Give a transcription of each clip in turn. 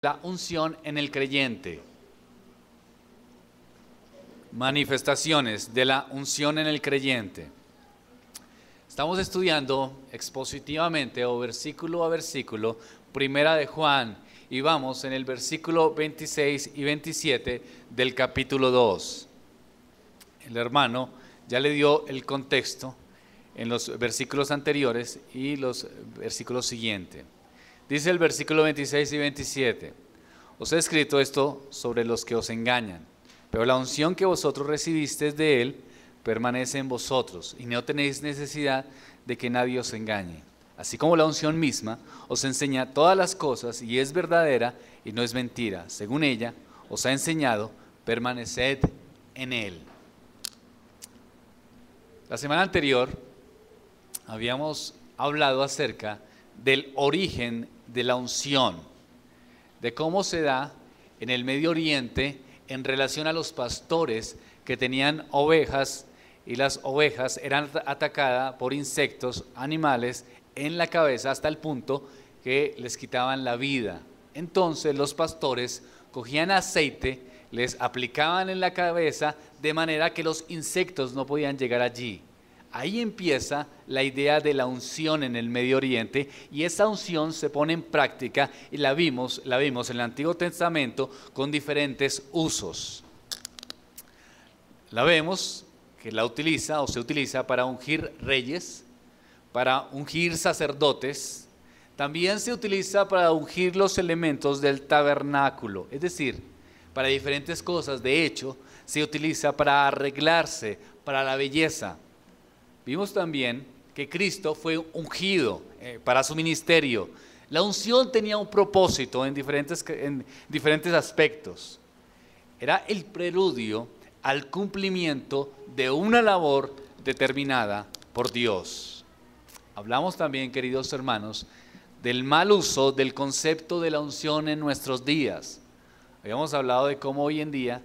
La unción en el creyente. Manifestaciones de la unción en el creyente. Estamos estudiando expositivamente o versículo a versículo Primera de Juan y vamos en el versículo 26 y 27 del capítulo 2. El hermano ya le dio el contexto en los versículos anteriores y los versículos siguientes. Dice el versículo 26 y 27, os he escrito esto sobre los que os engañan, pero la unción que vosotros recibisteis de él permanece en vosotros y no tenéis necesidad de que nadie os engañe. Así como la unción misma os enseña todas las cosas y es verdadera y no es mentira, según ella os ha enseñado, permaneced en él. La semana anterior habíamos hablado acerca del origen de la unción, de cómo se da en el Medio Oriente en relación a los pastores que tenían ovejas y las ovejas eran atacadas por insectos, animales en la cabeza hasta el punto que les quitaban la vida. Entonces los pastores cogían aceite, les aplicaban en la cabeza de manera que los insectos no podían llegar allí. Ahí empieza la idea de la unción en el Medio Oriente y esa unción se pone en práctica y la vimos en el Antiguo Testamento con diferentes usos. La vemos que la utiliza o se utiliza para ungir reyes, para ungir sacerdotes, también se utiliza para ungir los elementos del tabernáculo, es decir, para diferentes cosas. De hecho, se utiliza para arreglarse, para la belleza. Vimos también que Cristo fue ungido para su ministerio. La unción tenía un propósito en diferentes aspectos. Era el preludio al cumplimiento de una labor determinada por Dios. Hablamos también, queridos hermanos, del mal uso del concepto de la unción en nuestros días. Habíamos hablado de cómo hoy en día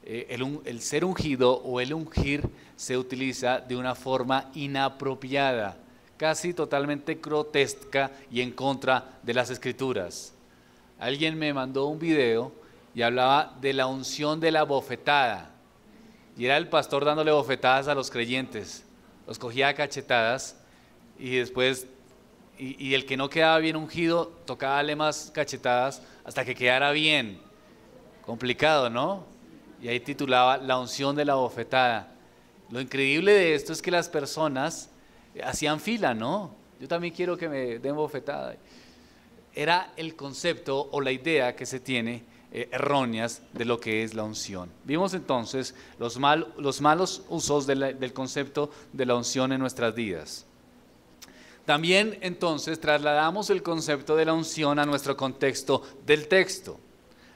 el ser ungido o el ungir se utiliza de una forma inapropiada, casi totalmente grotesca y en contra de las Escrituras. Alguien me mandó un video y hablaba de la unción de la bofetada, y era el pastor dándole bofetadas a los creyentes, los cogía a cachetadas y después, y el que no quedaba bien ungido, tocaba darle más cachetadas hasta que quedara bien. Complicado, ¿no? Y ahí titulaba la unción de la bofetada. Lo increíble de esto es que las personas hacían fila, ¿no? Yo también quiero que me den bofetada. Era el concepto o la idea que se tiene erróneas de lo que es la unción. Vimos entonces los malos usos del concepto de la unción en nuestras vidas. También entonces trasladamos el concepto de la unción a nuestro contexto del texto.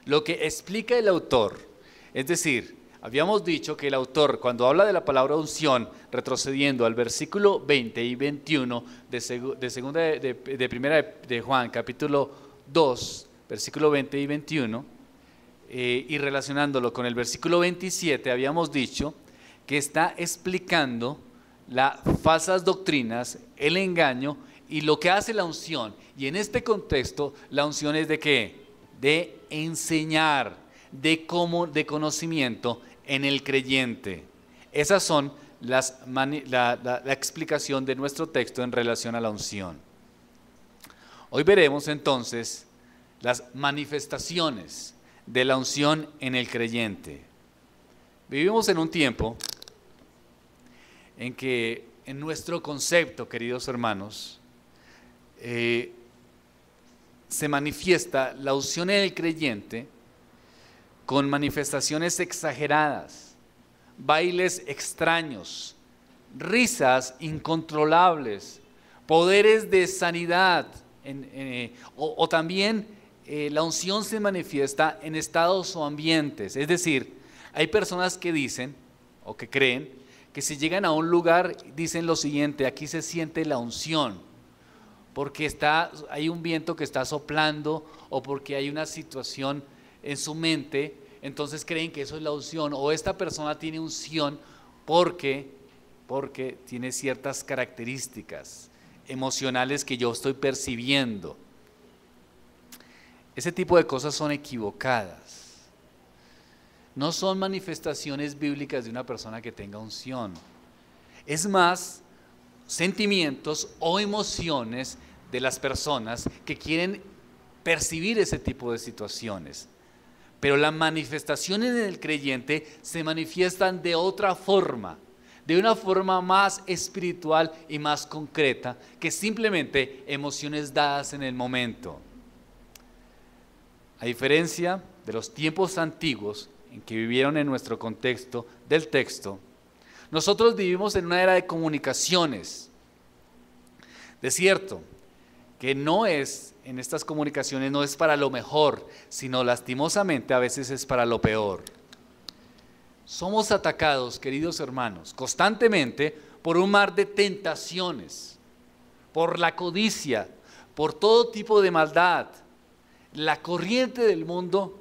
Lo que explica el autor, es decir, habíamos dicho que el autor, cuando habla de la palabra unción, retrocediendo al versículo 20 y 21 de Primera de Juan, capítulo 2, versículo 20 y 21, y relacionándolo con el versículo 27, habíamos dicho que está explicando las falsas doctrinas, el engaño y lo que hace la unción. Y en este contexto, la unción es ¿de qué? De enseñar, de conocimiento en el creyente. Esas son la explicación de nuestro texto en relación a la unción. Hoy veremos entonces las manifestaciones de la unción en el creyente. Vivimos en un tiempo en que en nuestro concepto, queridos hermanos, se manifiesta la unción en el creyente con manifestaciones exageradas, bailes extraños, risas incontrolables, poderes de sanidad, o también la unción se manifiesta en estados o ambientes. Es decir, hay personas que dicen o que creen que si llegan a un lugar dicen lo siguiente: aquí se siente la unción, porque hay un viento que está soplando o porque hay una situación en su mente, entonces creen que eso es la unción, o esta persona tiene unción porque tiene ciertas características emocionales que yo estoy percibiendo. ese tipo de cosas son equivocadas. No son manifestaciones bíblicas de una persona que tenga unción. Es más, sentimientos o emociones de las personas que quieren percibir ese tipo de situaciones. Pero las manifestaciones en el creyente se manifiestan de otra forma, de una forma más espiritual y más concreta que simplemente emociones dadas en el momento. A diferencia de los tiempos antiguos en que vivieron en nuestro contexto del texto, nosotros vivimos en una era de comunicaciones. De cierto, que no es, en estas comunicaciones no es para lo mejor, sino lastimosamente a veces es para lo peor. Somos atacados, queridos hermanos, constantemente por un mar de tentaciones, por la codicia, por todo tipo de maldad. La corriente del mundo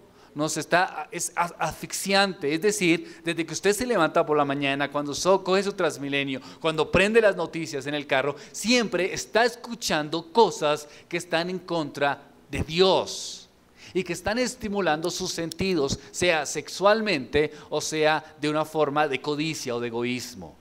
es asfixiante, es decir, desde que usted se levanta por la mañana, cuando coge su Transmilenio, cuando prende las noticias en el carro, siempre está escuchando cosas que están en contra de Dios y que están estimulando sus sentidos, sea sexualmente o sea de una forma de codicia o de egoísmo.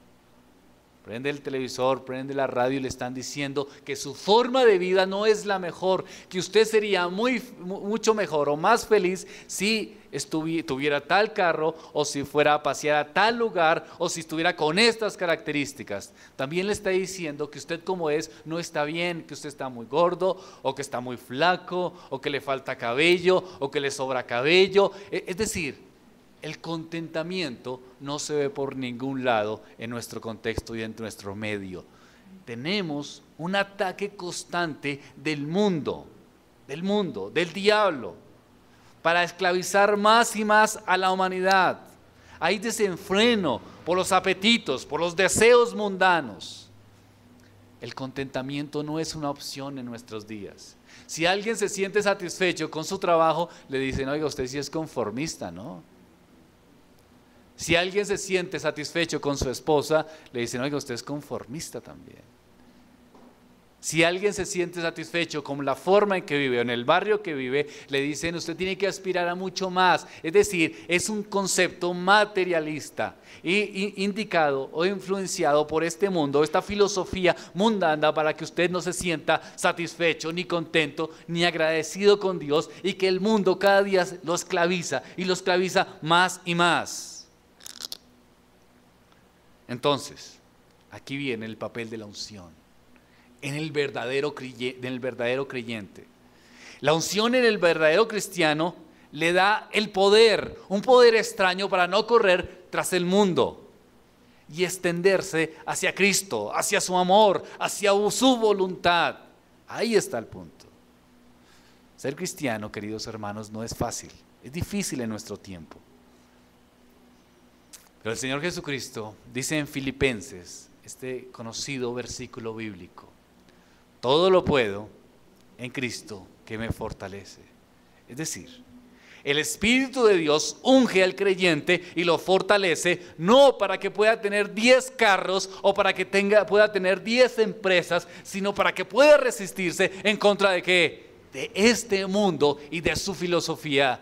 Prende el televisor, prende la radio y le están diciendo que su forma de vida no es la mejor, que usted sería mucho mejor o más feliz si tuviera tal carro o si fuera a pasear a tal lugar o si estuviera con estas características. También le está diciendo que usted como es no está bien, que usted está muy gordo o que está muy flaco o que le falta cabello o que le sobra cabello. Es decir, el contentamiento no se ve por ningún lado en nuestro contexto y en nuestro medio. Tenemos un ataque constante del mundo, del diablo, para esclavizar más y más a la humanidad. Hay desenfreno por los apetitos, por los deseos mundanos. El contentamiento no es una opción en nuestros días. Si alguien se siente satisfecho con su trabajo, le dicen, oiga, usted sí es conformista, ¿no? Si alguien se siente satisfecho con su esposa, le dicen, oiga, usted es conformista también. Si alguien se siente satisfecho con la forma en que vive o en el barrio que vive, le dicen, usted tiene que aspirar a mucho más. Es decir, es un concepto materialista y indicado o influenciado por este mundo, esta filosofía mundana para que usted no se sienta satisfecho, ni contento, ni agradecido con Dios y que el mundo cada día lo esclaviza y lo esclaviza más y más. Entonces, aquí viene el papel de la unción en el verdadero creyente. La unción en el verdadero cristiano le da el poder, un poder extraño para no correr tras el mundo y extenderse hacia Cristo, hacia su amor, hacia su voluntad. Ahí está el punto. Ser cristiano, queridos hermanos, no es fácil, es difícil en nuestro tiempo. Pero el Señor Jesucristo dice en Filipenses, este conocido versículo bíblico, todo lo puedo en Cristo que me fortalece. Es decir, el Espíritu de Dios unge al creyente y lo fortalece, no para que pueda tener 10 carros o para que pueda tener 10 empresas, sino para que pueda resistirse en contra de ¿qué? De este mundo y de su filosofía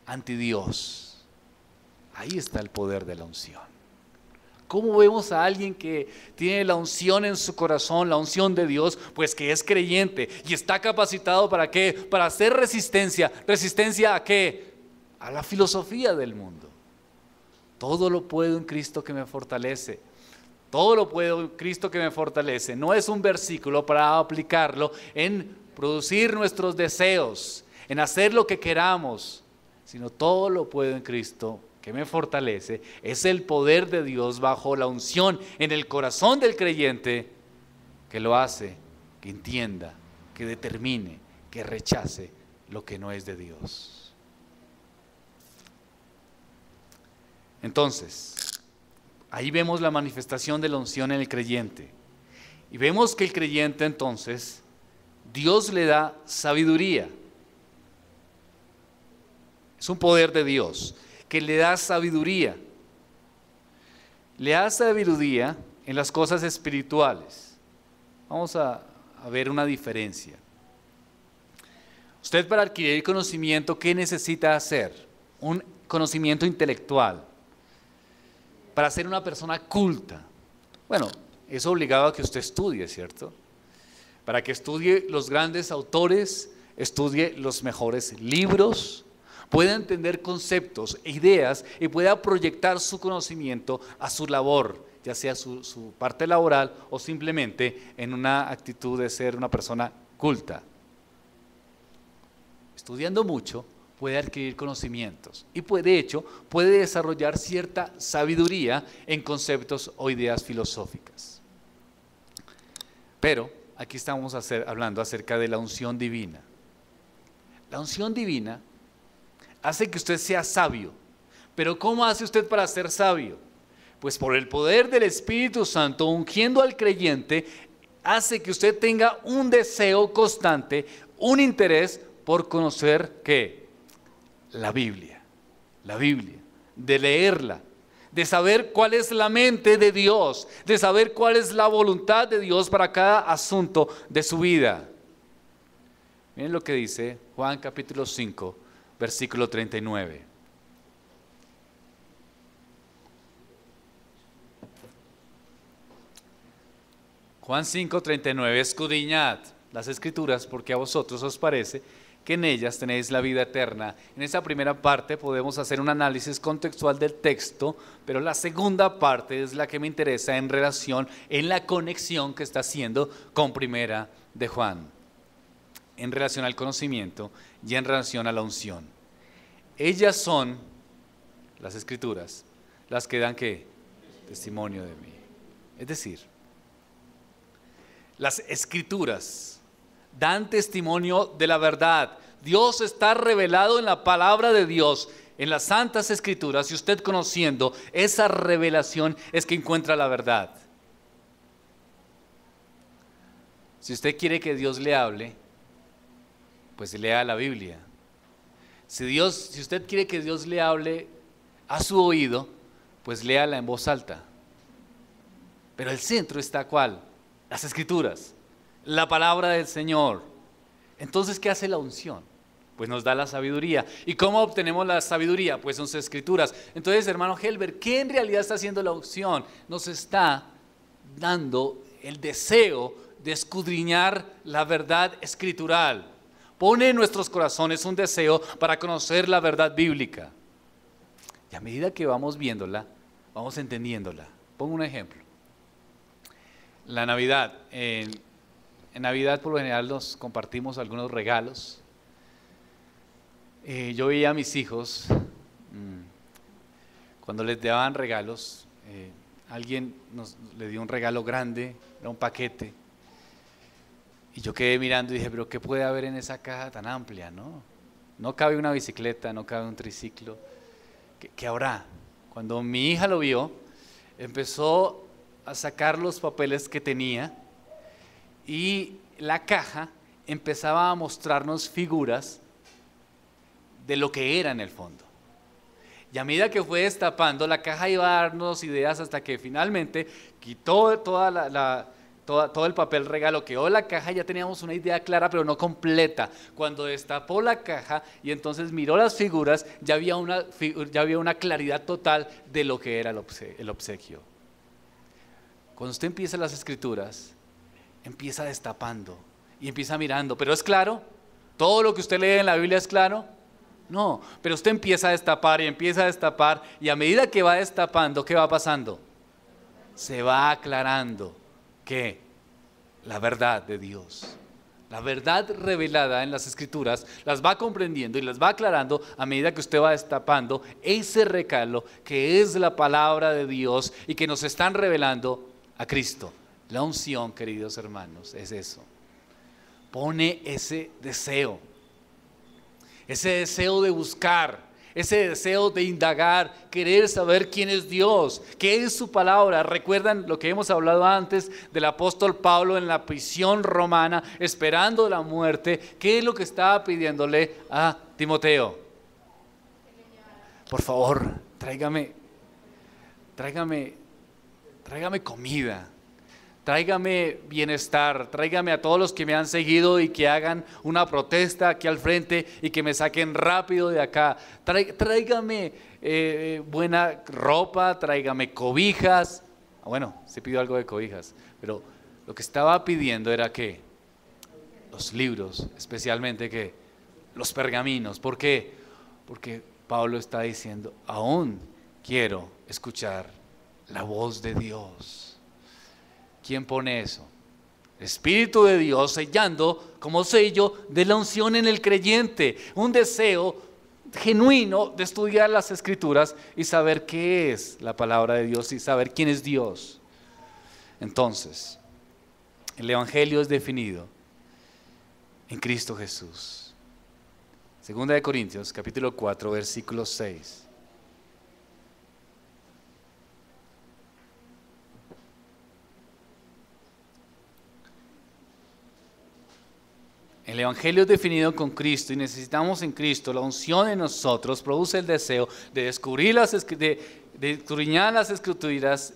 anti Dios. Ahí está el poder de la unción. ¿Cómo vemos a alguien que tiene la unción en su corazón, la unción de Dios? Pues que es creyente y está capacitado ¿para qué? Para hacer resistencia. ¿Resistencia a qué? A la filosofía del mundo. Todo lo puedo en Cristo que me fortalece. Todo lo puedo en Cristo que me fortalece. No es un versículo para aplicarlo en producir nuestros deseos, en hacer lo que queramos, sino todo lo puedo en Cristo que me fortalece. Es el poder de Dios bajo la unción en el corazón del creyente que lo hace, que entienda, que determine, que rechace lo que no es de Dios. Entonces, ahí vemos la manifestación de la unción en el creyente. Y vemos que el creyente entonces, Dios le da sabiduría. Es un poder de Dios que le da sabiduría. Le da sabiduría en las cosas espirituales. Vamos a ver una diferencia. Usted para adquirir conocimiento, ¿qué necesita hacer? Un conocimiento intelectual. Para ser una persona culta. Bueno, es obligado a que usted estudie, ¿cierto? Para que estudie los grandes autores, estudie los mejores libros, pueda entender conceptos e ideas y pueda proyectar su conocimiento a su labor, ya sea su parte laboral o simplemente en una actitud de ser una persona culta. Estudiando mucho puede adquirir conocimientos y de hecho puede desarrollar cierta sabiduría en conceptos o ideas filosóficas. Pero aquí estamos hablando acerca de la unción divina. La unción divina hace que usted sea sabio. Pero ¿cómo hace usted para ser sabio? Pues por el poder del Espíritu Santo, ungiendo al creyente, hace que usted tenga un deseo constante, un interés por conocer ¿qué? La Biblia, de leerla, de saber cuál es la mente de Dios, de saber cuál es la voluntad de Dios para cada asunto de su vida. Miren lo que dice Juan capítulo 5, versículo 39. Juan 5, 39, escudriñad las Escrituras porque a vosotros os parece que en ellas tenéis la vida eterna. En esa primera parte podemos hacer un análisis contextual del texto, pero la segunda parte es la que me interesa en relación, en la conexión que está haciendo con primera de Juan, en relación al conocimiento y en relación a la unción. Ellas son, las Escrituras, las que dan ¿qué? Testimonio de mí. Es decir, las Escrituras dan testimonio de la verdad. Dios está revelado en la palabra de Dios, en las santas Escrituras, y usted conociendo esa revelación es que encuentra la verdad. Si usted quiere que Dios le hable, pues lea la Biblia. Si usted quiere que Dios le hable a su oído, pues léala en voz alta. Pero el centro está ¿cuál? Las Escrituras, la palabra del Señor. Entonces, ¿qué hace la unción? Pues nos da la sabiduría. ¿Y cómo obtenemos la sabiduría? Pues en sus Escrituras. Entonces, hermano Helber, ¿qué en realidad está haciendo la unción? Nos está dando el deseo de escudriñar la verdad escritural. Pone en nuestros corazones un deseo para conocer la verdad bíblica. Y a medida que vamos viéndola, vamos entendiéndola. Pongo un ejemplo. La Navidad. En Navidad por lo general nos compartimos algunos regalos. Yo veía a mis hijos, cuando les daban regalos, alguien le dio un regalo grande, era un paquete. Y yo quedé mirando y dije, pero ¿qué puede haber en esa caja tan amplia? No cabe una bicicleta, no cabe un triciclo. ¿Qué habrá? Cuando mi hija lo vio, empezó a sacar los papeles que tenía y la caja empezaba a mostrarnos figuras de lo que era en el fondo. Y a medida que fue destapando, la caja iba a darnos ideas hasta que finalmente quitó todo el papel regalo, quedó la caja, ya teníamos una idea clara pero no completa. Cuando destapó la caja y entonces miró las figuras, ya había una claridad total de lo que era el obsequio. Cuando usted empieza las Escrituras, empieza destapando y empieza mirando, pero ¿es claro? ¿Todo lo que usted lee en la Biblia es claro? No, pero usted empieza a destapar y a medida que va destapando, ¿qué va pasando? Se va aclarando. ¿Qué? La verdad de Dios. La verdad revelada en las Escrituras las va comprendiendo y las va aclarando a medida que usted va destapando ese regalo que es la palabra de Dios y que nos están revelando a Cristo. La unción, queridos hermanos, es eso. Pone ese deseo de buscar, ese deseo de indagar, querer saber quién es Dios, qué es su palabra. ¿Recuerdan lo que hemos hablado antes del apóstol Pablo en la prisión romana, esperando la muerte? ¿Qué es lo que estaba pidiéndole a Timoteo? Por favor, tráigame comida, tráigame bienestar, tráigame a todos los que me han seguido y que hagan una protesta aquí al frente y que me saquen rápido de acá. Tráigame buena ropa, tráigame cobijas. Bueno, sí pidió algo de cobijas, pero lo que estaba pidiendo era que los libros, especialmente que los pergaminos. ¿Por qué? Porque Pablo está diciendo, aún quiero escuchar la voz de Dios. ¿Quién pone eso? El Espíritu de Dios sellando como sello de la unción en el creyente. Un deseo genuino de estudiar las Escrituras y saber qué es la palabra de Dios y saber quién es Dios. Entonces, el Evangelio es definido en Cristo Jesús. Segunda de Corintios, capítulo 4, versículo 6. El Evangelio es definido con Cristo y necesitamos en Cristo. La unción en nosotros produce el deseo de descubrir de escudriñar las escrituras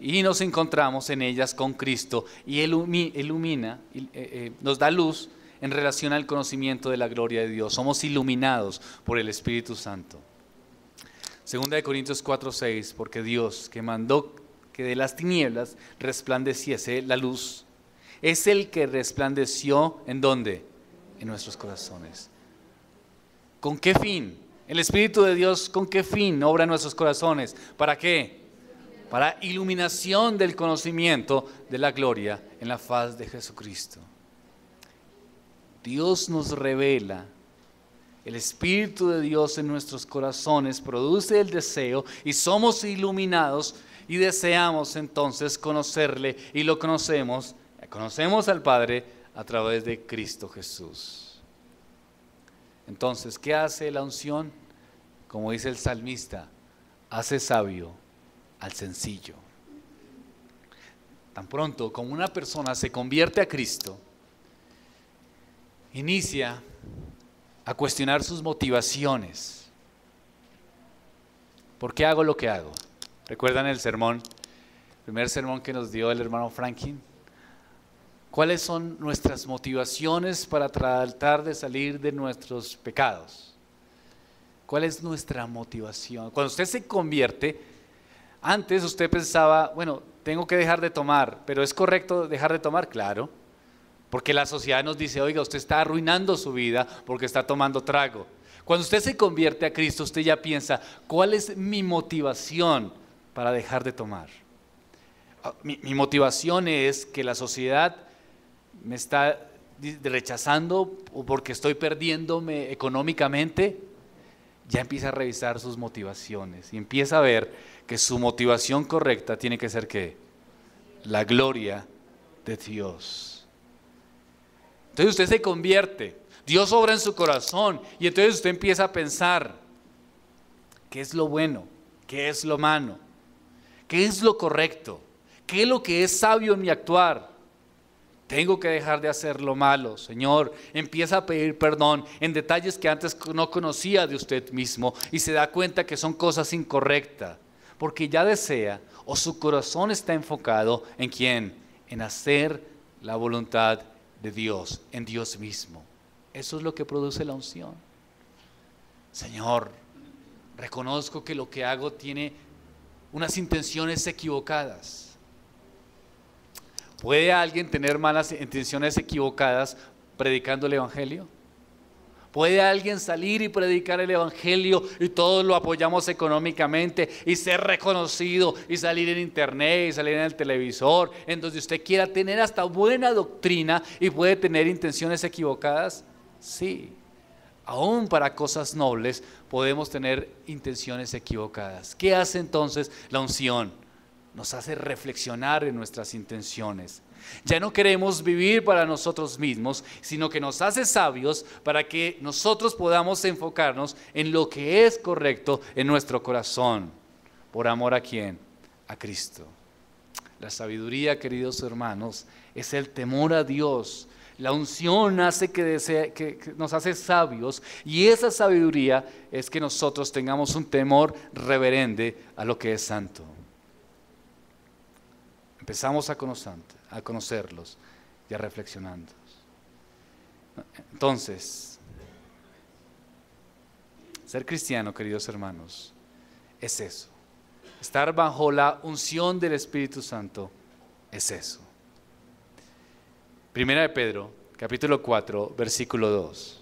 y nos encontramos en ellas con Cristo y ilumina, nos da luz en relación al conocimiento de la gloria de Dios. Somos iluminados por el Espíritu Santo. Segunda de Corintios 4:6, porque Dios que mandó que de las tinieblas resplandeciese la luz, es el que resplandeció, ¿en dónde? En nuestros corazones. ¿Con qué fin? El Espíritu de Dios, ¿con qué fin obra en nuestros corazones? ¿Para qué? Para iluminación del conocimiento de la gloria en la faz de Jesucristo. Dios nos revela, el Espíritu de Dios en nuestros corazones produce el deseo y somos iluminados y deseamos entonces conocerle y lo conocemos. Conocemos al Padre a través de Cristo Jesús. Entonces, ¿qué hace la unción? Como dice el salmista, hace sabio al sencillo. Tan pronto como una persona se convierte a Cristo, inicia a cuestionar sus motivaciones. ¿Por qué hago lo que hago? ¿Recuerdan el sermón? El primer sermón que nos dio el hermano Franklin. ¿Cuáles son nuestras motivaciones para tratar de salir de nuestros pecados? ¿Cuál es nuestra motivación? Cuando usted se convierte, antes usted pensaba, bueno, tengo que dejar de tomar, pero ¿es correcto dejar de tomar? Claro, porque la sociedad nos dice, oiga, usted está arruinando su vida porque está tomando trago. Cuando usted se convierte a Cristo, usted ya piensa, ¿cuál es mi motivación para dejar de tomar? Mi motivación es que la sociedad me está rechazando o porque estoy perdiéndome económicamente. Ya empieza a revisar sus motivaciones y empieza a ver que su motivación correcta tiene que ser ¿qué? La gloria de Dios. Entonces usted se convierte, Dios obra en su corazón y entonces usted empieza a pensar ¿qué es lo bueno? ¿Qué es lo malo? ¿Qué es lo correcto? ¿Qué es lo que es sabio en mi actuar? Tengo que dejar de hacer lo malo, Señor. Empieza a pedir perdón en detalles que antes no conocía de usted mismo y se da cuenta que son cosas incorrectas, porque ya desea o su corazón está enfocado ¿en quién? En hacer la voluntad de Dios, en Dios mismo. Eso es lo que produce la unción. Señor, reconozco que lo que hago tiene unas intenciones equivocadas. ¿Puede alguien tener malas intenciones equivocadas predicando el Evangelio? ¿Puede alguien salir y predicar el Evangelio y todos lo apoyamos económicamente y ser reconocido y salir en internet y salir en el televisor, en donde usted quiera tener hasta buena doctrina y puede tener intenciones equivocadas? Sí, aún para cosas nobles podemos tener intenciones equivocadas. ¿Qué hace entonces la unción? Nos hace reflexionar en nuestras intenciones. Ya no queremos vivir para nosotros mismos, sino que nos hace sabios para que nosotros podamos enfocarnos en lo que es correcto en nuestro corazón. ¿Por amor a quién? A Cristo. La sabiduría, queridos hermanos, es el temor a Dios. La unción hace que nos hace sabios y esa sabiduría es que nosotros tengamos un temor reverente a lo que es santo. empezamos a conocerlos y a reflexionarlos. Entonces, ser cristiano, queridos hermanos, es eso. Estar bajo la unción del Espíritu Santo es eso. Primera de Pedro, capítulo 4, versículo 2.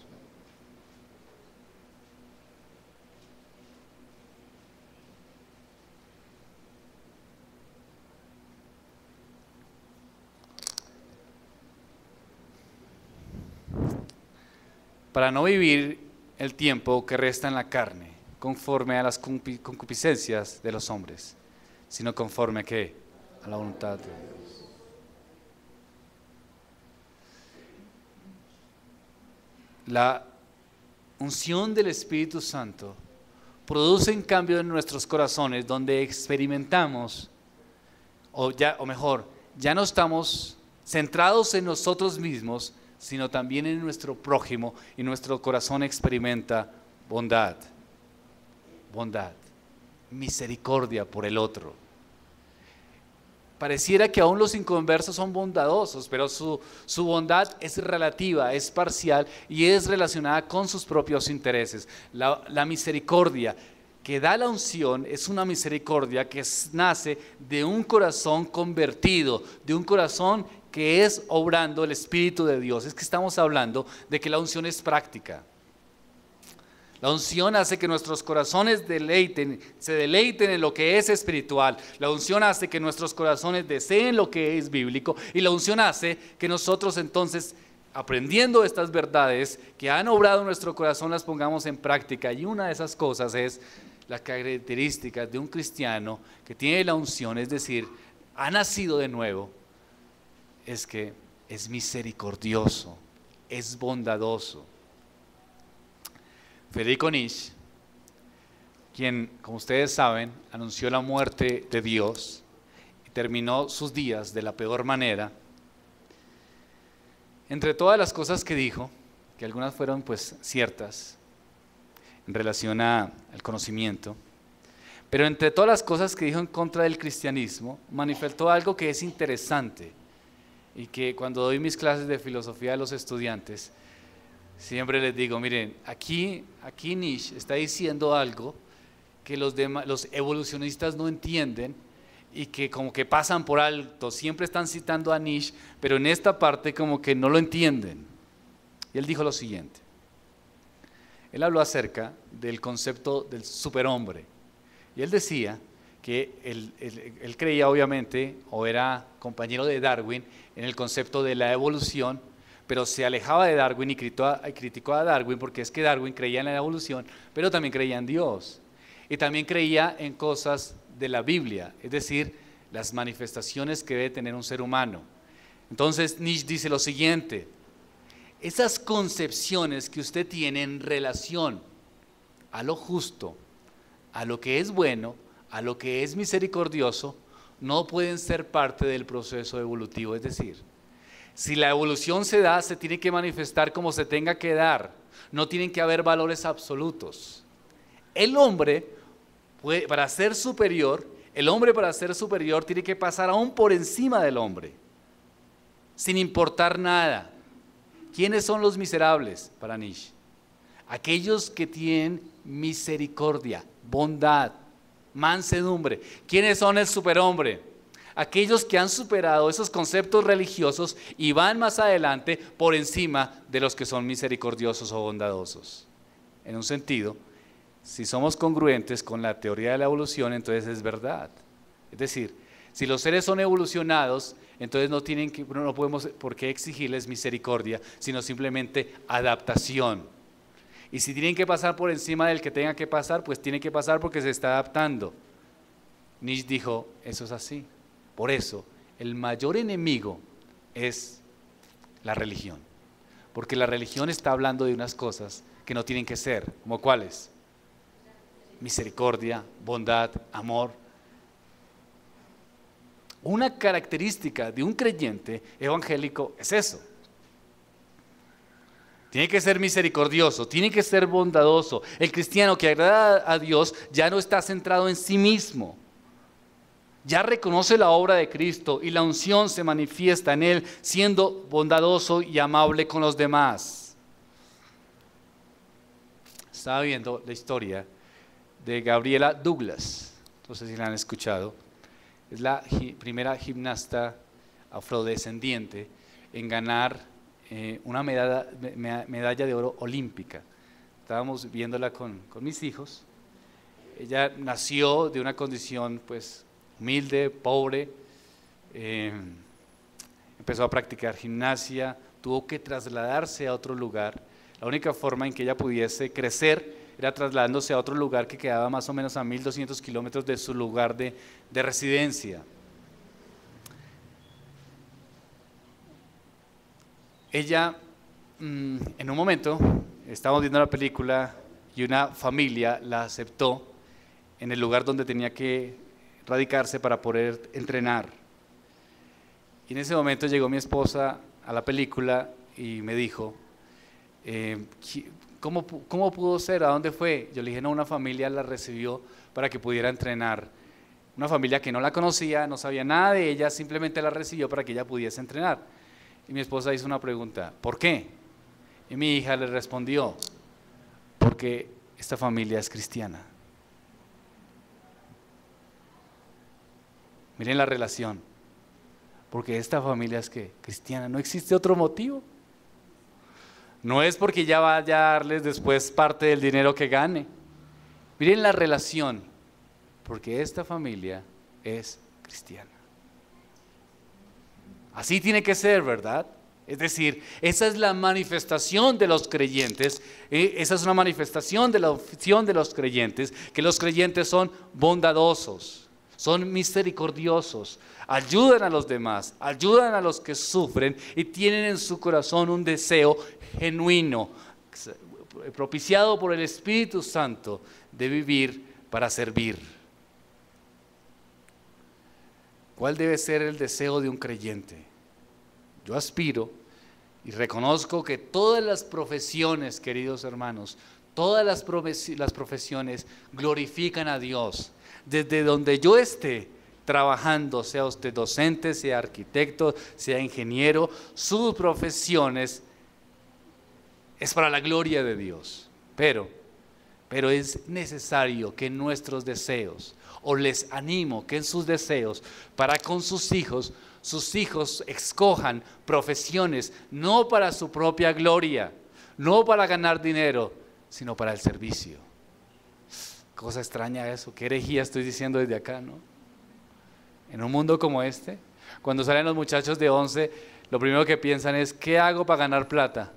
Para no vivir el tiempo que resta en la carne, conforme a las concupiscencias de los hombres, sino conforme a ¿qué? A la voluntad de Dios. La unción del Espíritu Santo produce un cambio en nuestros corazones donde experimentamos, ya no estamos centrados en nosotros mismos, sino también en nuestro prójimo, y nuestro corazón experimenta bondad, misericordia por el otro. Pareciera que aún los inconversos son bondadosos, pero su bondad es relativa, es parcial y es relacionada con sus propios intereses. La misericordia que da la unción es una misericordia que nace de un corazón convertido, de un corazón que es obrando el Espíritu de Dios. Es que estamos hablando de que la unción es práctica. La unción hace que nuestros corazones se deleiten en lo que es espiritual. La unción hace que nuestros corazones deseen lo que es bíblico. Y la unción hace que nosotros entonces, aprendiendo estas verdades que han obrado en nuestro corazón, las pongamos en práctica. Y una de esas cosas es la característica de un cristiano que tiene la unción, es decir, ha nacido de nuevo, es que es misericordioso, es bondadoso. Federico Nietzsche, quien, como ustedes saben, anunció la muerte de Dios y terminó sus días de la peor manera, entre todas las cosas que dijo, que algunas fueron pues ciertas en relación al conocimiento, pero entre todas las cosas que dijo en contra del cristianismo, manifestó algo que es interesante y que cuando doy mis clases de filosofía a los estudiantes, siempre les digo, miren, aquí Nietzsche está diciendo algo que los evolucionistas no entienden y que como que pasan por alto, siempre están citando a Nietzsche, pero en esta parte como que no lo entienden. Y él dijo lo siguiente, él habló acerca del concepto del superhombre, y él decía que él creía obviamente, o era compañero de Darwin, en el concepto de la evolución, pero se alejaba de Darwin y criticó a Darwin porque es que Darwin creía en la evolución, pero también creía en Dios. Y también creía en cosas de la Biblia, es decir, las manifestaciones que debe tener un ser humano. Entonces Nietzsche dice lo siguiente, esas concepciones que usted tiene en relación a lo justo, a lo que es bueno, a lo que es misericordioso, no pueden ser parte del proceso evolutivo. Es decir, si la evolución se da, se tiene que manifestar como se tenga que dar. No tienen que haber valores absolutos. El hombre, para ser superior, tiene que pasar aún por encima del hombre, sin importar nada. ¿Quiénes son los miserables para Nietzsche? Aquellos que tienen misericordia, bondad, mansedumbre. ¿Quiénes son el superhombre? Aquellos que han superado esos conceptos religiosos y van más adelante por encima de los que son misericordiosos o bondadosos. En un sentido, si somos congruentes con la teoría de la evolución, entonces es verdad. Es decir, si los seres son evolucionados, entonces no podemos por qué exigirles misericordia, sino simplemente adaptación. Y si tienen que pasar por encima del que tenga que pasar, pues tiene que pasar porque se está adaptando. Nietzsche dijo, eso es así. Por eso, el mayor enemigo es la religión. Porque la religión está hablando de unas cosas que no tienen que ser. ¿Como cuáles? Misericordia, bondad, amor. Una característica de un creyente evangélico es eso. Tiene que ser misericordioso, tiene que ser bondadoso. El cristiano que agrada a Dios ya no está centrado en sí mismo, Ya reconoce la obra de Cristo y la unción se manifiesta en él, siendo bondadoso y amable con los demás. Estaba viendo la historia de Gabriela Douglas, no sé si la han escuchado. Es la primera gimnasta afrodescendiente en ganar una medalla de oro olímpica. Estábamos viéndola con mis hijos. Ella nació de una condición pues humilde, pobre, empezó a practicar gimnasia, tuvo que trasladarse a otro lugar. La única forma en que ella pudiese crecer era trasladándose a otro lugar que quedaba más o menos a 1200 kilómetros de su lugar de residencia. Ella, en un momento, estábamos viendo la película y una familia la aceptó en el lugar donde tenía que radicarse para poder entrenar. Y en ese momento llegó mi esposa a la película y me dijo, ¿cómo pudo ser? ¿A dónde fue? Yo le dije, no, una familia la recibió para que pudiera entrenar. Una familia que no la conocía, no sabía nada de ella, simplemente la recibió para que ella pudiese entrenar. Y mi esposa hizo una pregunta, ¿por qué? Y mi hija le respondió, porque esta familia es cristiana. Miren la relación, porque esta familia es que cristiana, no existe otro motivo. No es porque ya vaya a darles después parte del dinero que gane. Miren la relación, porque esta familia es cristiana. Así tiene que ser, ¿verdad? Es decir, esa es la manifestación de los creyentes, esa es una manifestación de la opción de los creyentes, que los creyentes son bondadosos, son misericordiosos, ayudan a los demás, ayudan a los que sufren y tienen en su corazón un deseo genuino, propiciado por el Espíritu Santo, de vivir para servir. ¿Cuál debe ser el deseo de un creyente? Yo aspiro y reconozco que todas las profesiones, queridos hermanos, todas las profesiones glorifican a Dios. Desde donde yo esté trabajando, sea usted docente, sea arquitecto, sea ingeniero, sus profesiones es para la gloria de Dios. Pero es necesario que nuestros deseos, o les animo que en sus deseos, para con sus hijos escojan profesiones no para su propia gloria, no para ganar dinero, sino para el servicio. Cosa extraña eso, qué herejía estoy diciendo desde acá, ¿no? En un mundo como este, cuando salen los muchachos de 11, lo primero que piensan es, ¿qué hago para ganar plata?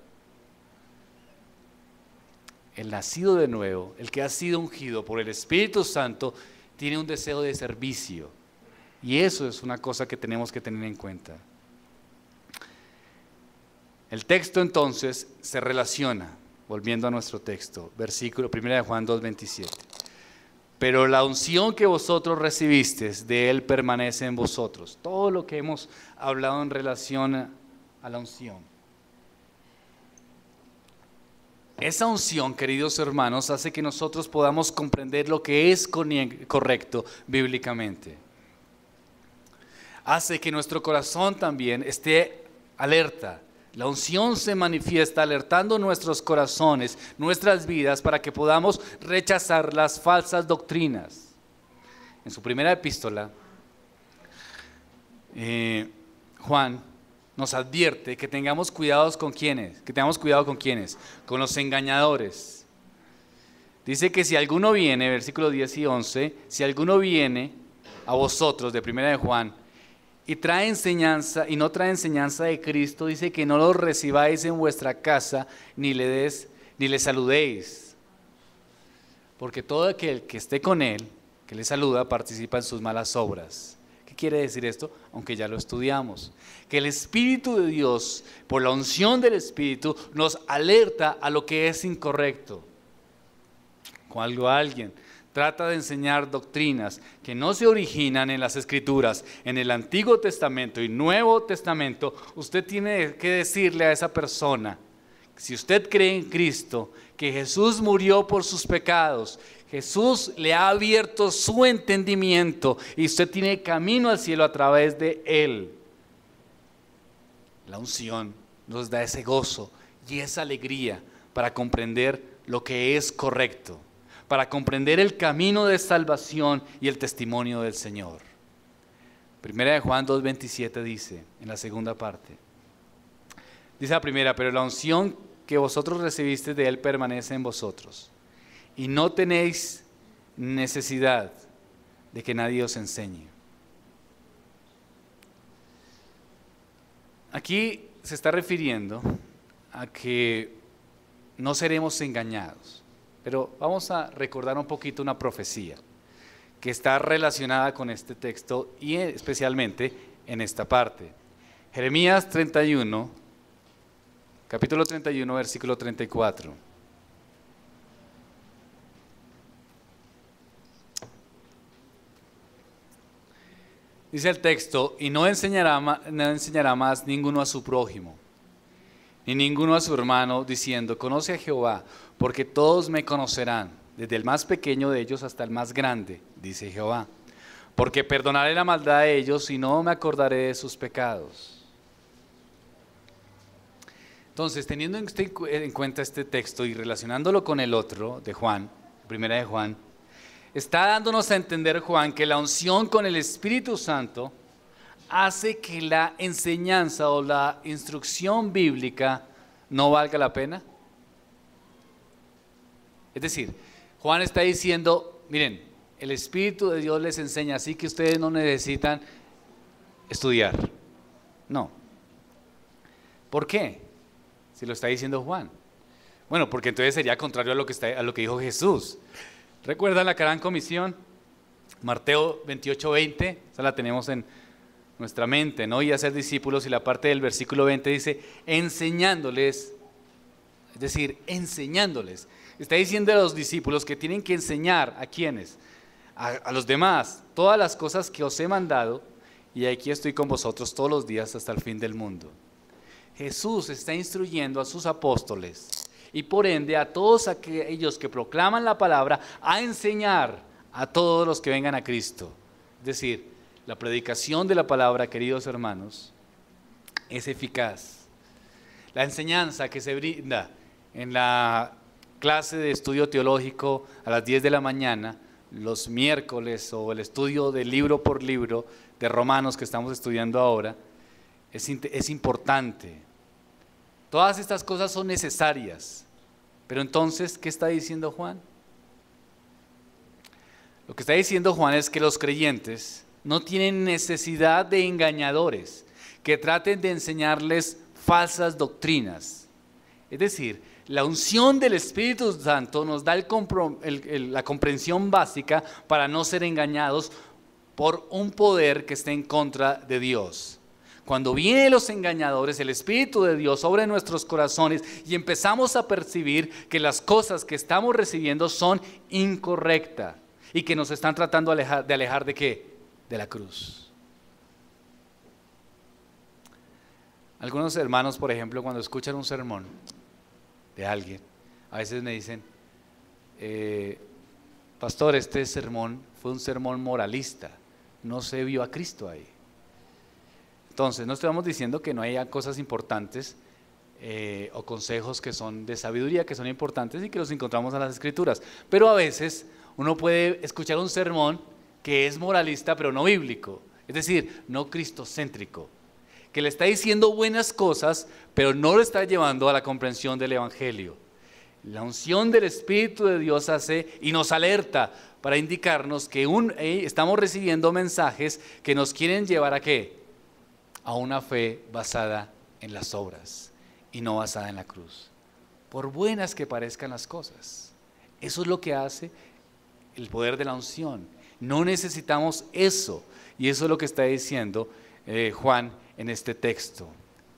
El nacido de nuevo, el que ha sido ungido por el Espíritu Santo, tiene un deseo de servicio. Y eso es una cosa que tenemos que tener en cuenta. El texto entonces se relaciona, volviendo a nuestro texto, versículo 1 de Juan 2:27. Pero la unción que vosotros recibisteis, de Él permanece en vosotros. Todo lo que hemos hablado en relación a la unción. Esa unción, queridos hermanos, hace que nosotros podamos comprender lo que es correcto bíblicamente. Hace que nuestro corazón también esté alerta. La unción se manifiesta alertando nuestros corazones, nuestras vidas, para que podamos rechazar las falsas doctrinas. En su primera epístola, Juan nos advierte que tengamos cuidados con quiénes, con los engañadores. Dice que si alguno viene, versículos 10 y 11, si alguno viene a vosotros, de primera de Juan, y trae enseñanza y no trae enseñanza de Cristo, dice que no lo recibáis en vuestra casa, ni le saludéis, porque todo aquel que esté con él, que le saluda, participa en sus malas obras. ¿Qué quiere decir esto? Aunque ya lo estudiamos, que el Espíritu de Dios, por la unción del Espíritu, nos alerta a lo que es incorrecto. Cuando alguien trata de enseñar doctrinas que no se originan en las Escrituras, en el Antiguo Testamento y Nuevo Testamento, usted tiene que decirle a esa persona Si usted cree en Cristo, que Jesús murió por sus pecados, Jesús le ha abierto su entendimiento y usted tiene camino al cielo a través de Él. La unción nos da ese gozo y esa alegría para comprender lo que es correcto, para comprender el camino de salvación y el testimonio del Señor. Primera de Juan 2:27 dice, en la segunda parte, dice la primera: pero la unción que vosotros recibisteis de Él permanece en vosotros, y no tenéis necesidad de que nadie os enseñe. Aquí se está refiriendo a que no seremos engañados, pero vamos a recordar un poquito una profecía que está relacionada con este texto y especialmente en esta parte. Jeremías 31, capítulo 31, versículo 34. Dice el texto: y no enseñará más ninguno a su prójimo, ni ninguno a su hermano, diciendo: conoce a Jehová, porque todos me conocerán, desde el más pequeño de ellos hasta el más grande, dice Jehová. Porque perdonaré la maldad de ellos y no me acordaré de sus pecados. Entonces, teniendo en cuenta este texto y relacionándolo con el otro de Juan, primera de Juan, está dándonos a entender Juan que la unción con el Espíritu Santo hace que la enseñanza o la instrucción bíblica no valga la pena. Es decir, Juan está diciendo: miren, el Espíritu de Dios les enseña, así que ustedes no necesitan estudiar. No. ¿Por qué? Si lo está diciendo Juan. Bueno, porque entonces sería contrario a lo que dijo Jesús. ¿Recuerdan la gran comisión? Mateo 28:20, esa la tenemos en nuestra mente, ¿no? Y hacer discípulos, y la parte del versículo 20 dice: enseñándoles, es decir, enseñándoles. Está diciendo a los discípulos que tienen que enseñar a quienes, a los demás, todas las cosas que os he mandado, y aquí estoy con vosotros todos los días hasta el fin del mundo. Jesús está instruyendo a sus apóstoles y por ende a todos aquellos que proclaman la palabra a enseñar a todos los que vengan a Cristo. Es decir, la predicación de la palabra, queridos hermanos, es eficaz. La enseñanza que se brinda en la clase de estudio teológico a las 10 de la mañana, los miércoles, o el estudio de libro por libro de Romanos que estamos estudiando ahora, es importante. Todas estas cosas son necesarias. Pero entonces, ¿qué está diciendo Juan? Lo que está diciendo Juan es que los creyentes no tienen necesidad de engañadores que traten de enseñarles falsas doctrinas. Es decir, la unción del Espíritu Santo nos da la comprensión básica para no ser engañados por un poder que esté en contra de Dios. Cuando vienen los engañadores, el Espíritu de Dios sobre nuestros corazones y empezamos a percibir que las cosas que estamos recibiendo son incorrectas y que nos están tratando de alejar ¿de qué? De la cruz. Algunos hermanos, por ejemplo, cuando escuchan un sermón de alguien, a veces me dicen: pastor, este sermón fue un sermón moralista, no se vio a Cristo ahí. Entonces, no estamos diciendo que no haya cosas importantes o consejos que son de sabiduría, que son importantes y que los encontramos en las Escrituras, pero a veces uno puede escuchar un sermón que es moralista pero no bíblico, es decir, no cristocéntrico, que le está diciendo buenas cosas pero no lo está llevando a la comprensión del Evangelio. La unción del Espíritu de Dios hace y nos alerta para indicarnos que estamos recibiendo mensajes que nos quieren llevar ¿a qué? A una fe basada en las obras y no basada en la cruz, por buenas que parezcan las cosas. Eso es lo que hace el poder de la unción. No necesitamos eso, y eso es lo que está diciendo Juan en este texto.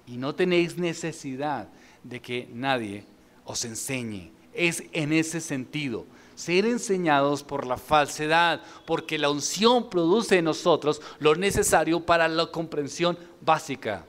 Y no tenéis necesidad de que nadie os enseñe. Es en ese sentido, ser enseñados por la falsedad, porque la unción produce en nosotros lo necesario para la comprensión básica.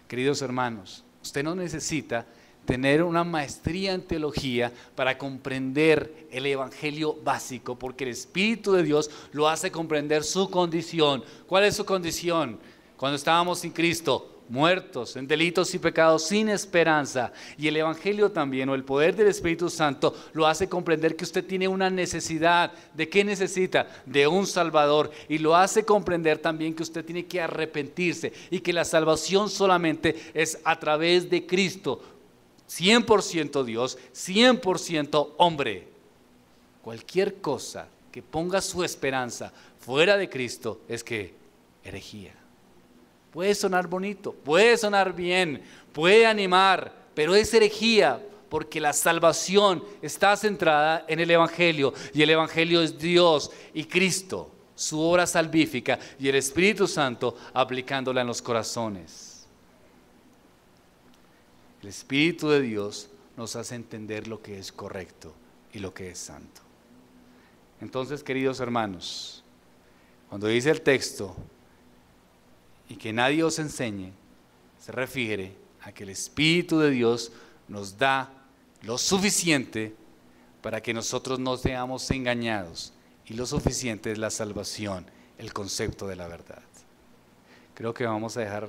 Queridos hermanos, usted no necesita tener una maestría en teología para comprender el evangelio básico, porque el Espíritu de Dios lo hace comprender su condición. ¿Cuál es su condición? Cuando estábamos sin Cristo, muertos en delitos y pecados, sin esperanza. Y el evangelio también, o el poder del Espíritu Santo, lo hace comprender que usted tiene una necesidad. ¿De qué necesita? De un Salvador. Y lo hace comprender también que usted tiene que arrepentirse y que la salvación solamente es a través de Cristo. 100% Dios, 100% hombre. Cualquier cosa que ponga su esperanza fuera de Cristo es que herejía. Puede sonar bonito, puede sonar bien, puede animar, pero es herejía, porque la salvación está centrada en el evangelio, y el evangelio es Dios y Cristo, su obra salvífica, y el Espíritu Santo aplicándola en los corazones. El Espíritu de Dios nos hace entender lo que es correcto y lo que es santo. Entonces, queridos hermanos, cuando dice el texto y que nadie os enseñe, se refiere a que el Espíritu de Dios nos da lo suficiente para que nosotros no seamos engañados, y lo suficiente es la salvación, el concepto de la verdad. Creo que vamos a dejar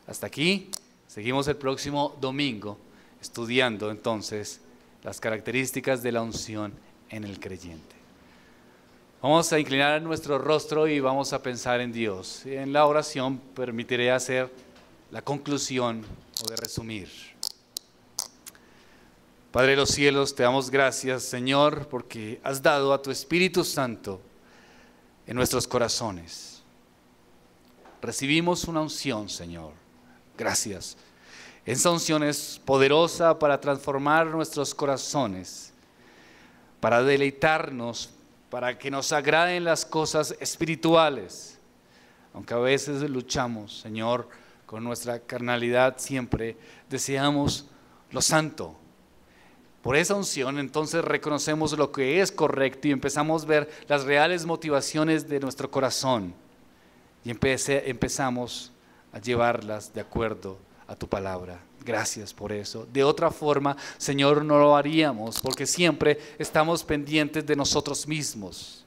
hasta aquí. Seguimos el próximo domingo estudiando entonces las características de la unción en el creyente. Vamos a inclinar nuestro rostro y vamos a pensar en Dios. En la oración permitiré hacer la conclusión o de resumir. Padre de los cielos, te damos gracias, Señor, porque has dado a tu Espíritu Santo en nuestros corazones. Recibimos una unción, Señor. Gracias. Esa unción es poderosa para transformar nuestros corazones, para deleitarnos, para que nos agraden las cosas espirituales. Aunque a veces luchamos, Señor, con nuestra carnalidad, siempre deseamos lo santo. Por esa unción entonces reconocemos lo que es correcto y empezamos a ver las reales motivaciones de nuestro corazón y empezamos a llevarlas de acuerdo a tu palabra. Gracias por eso. De otra forma, Señor, no lo haríamos, porque siempre estamos pendientes de nosotros mismos.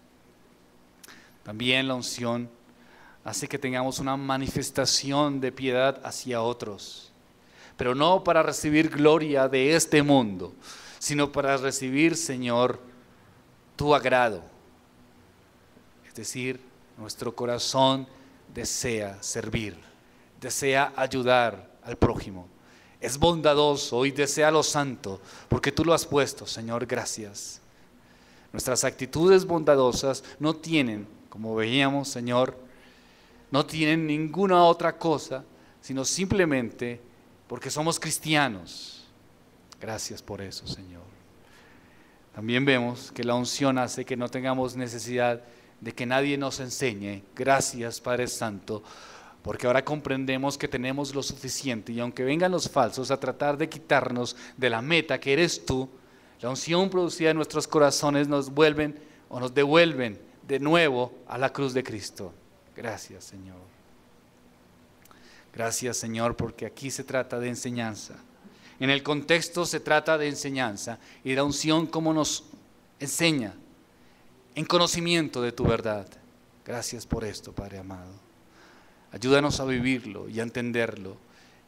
También la unción hace que tengamos una manifestación de piedad hacia otros, pero no para recibir gloria de este mundo, sino para recibir, Señor, tu agrado. Es decir, nuestro corazón desea servir, desea ayudar al prójimo. Es bondadoso y desea lo santo, porque tú lo has puesto, Señor, gracias. Nuestras actitudes bondadosas no tienen, como veíamos, Señor, no tienen ninguna otra cosa, sino simplemente porque somos cristianos. Gracias por eso, Señor. También vemos que la unción hace que no tengamos necesidad de que nadie nos enseñe. Gracias, Padre Santo, porque ahora comprendemos que tenemos lo suficiente, y aunque vengan los falsos a tratar de quitarnos de la meta que eres tú, la unción producida en nuestros corazones nos vuelven o nos devuelven de nuevo a la cruz de Cristo. Gracias, Señor. Gracias, Señor, porque aquí se trata de enseñanza. En el contexto se trata de enseñanza, y la unción como nos enseña en conocimiento de tu verdad. Gracias por esto, Padre amado. Ayúdanos a vivirlo y a entenderlo,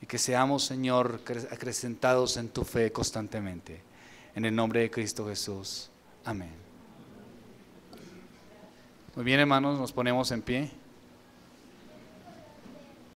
y que seamos, Señor, acrecentados en tu fe constantemente. En el nombre de Cristo Jesús. Amén. Muy bien, hermanos, nos ponemos en pie.